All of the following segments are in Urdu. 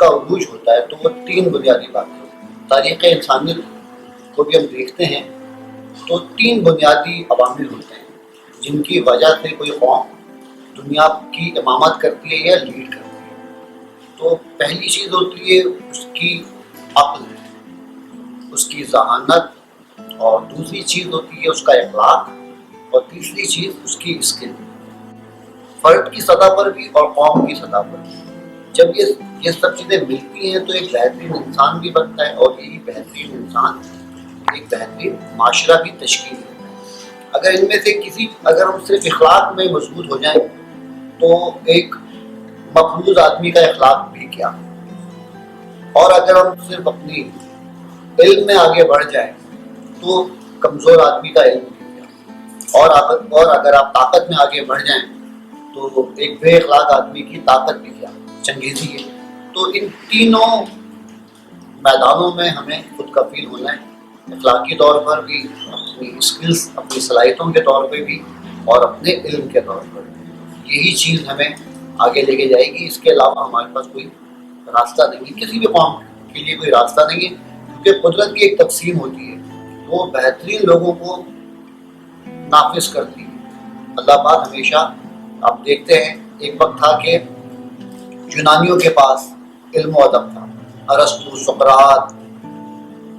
کا عروج ہوتا ہے تو وہ تین بنیادی باتیں ہوتی ہیں۔ تاریخ انسانیت کو بھی ہم دیکھتے ہیں تو تین بنیادی عوامل ہوتے ہیں جن کی وجہ سے کوئی قوم دنیا کی امامت کرتی ہے یا لیڈ کرتی ہے۔ تو پہلی چیز ہوتی ہے اس کی عقل، اس کی ذہانت، اور دوسری چیز ہوتی ہے اس کا اخلاق، اور تیسری چیز اس کی اسکل، فرد کی سطح پر بھی اور قوم کی سطح پر بھی۔ جب یہ سب چیزیں ملتی ہیں تو ایک بہترین انسان بھی بنتا ہے، اور یہی بہترین انسان ایک بہترین معاشرہ بھی تشکیل دیتا ہے۔ اگر ان میں سے اگر ہم صرف اخلاق میں مضبوط ہو جائیں تو ایک مقبوض آدمی کا اخلاق بھی کیا، اور اگر ہم صرف اپنی علم میں آگے بڑھ جائیں تو کمزور آدمی کا علم بھی کیا، اور اگر آپ طاقت میں آگے بڑھ جائیں تو ایک بے اخلاق آدمی کی طاقت بھی کیا، چنگیزی ہے۔ تو ان تینوں میدانوں میں ہمیں خود کفیل ہونا ہے، اخلاقی طور پر بھی، اپنی اسکلز، اپنی صلاحیتوں کے طور پہ بھی، اور اپنے علم کے طور پر بھی۔ یہی چیز ہمیں آگے لے کے جائے گی، اس کے علاوہ ہمارے پاس کوئی راستہ نہیں ہے، کسی بھی قوم کے لیے کوئی راستہ نہیں ہے، کیونکہ قدرت کی ایک تقسیم ہوتی ہے، وہ بہترین لوگوں کو نافذ کرتی ہے۔ اللہ پاک ہمیشہ، آپ دیکھتے ہیں ایک وقت تھا کہ یونانیوں کے پاس علم و ادب تھا، ارسطو، سقراط،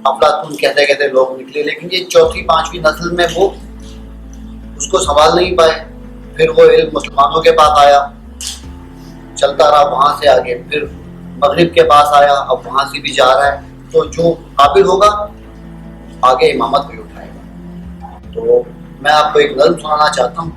افلاطون کہتے کہتے لوگ نکلے، لیکن یہ چوتھی پانچویں نسل میں وہ اس کو سنبھال نہیں پائے۔ پھر وہ علم مسلمانوں کے پاس آیا، چلتا رہا وہاں سے آگے، پھر مغرب کے پاس آیا، اب وہاں سے بھی جا رہا ہے۔ تو جو قابل ہوگا آگے امامت بھی اٹھائے گا۔ تو میں آپ کو ایک نظم سنانا چاہتا ہوں،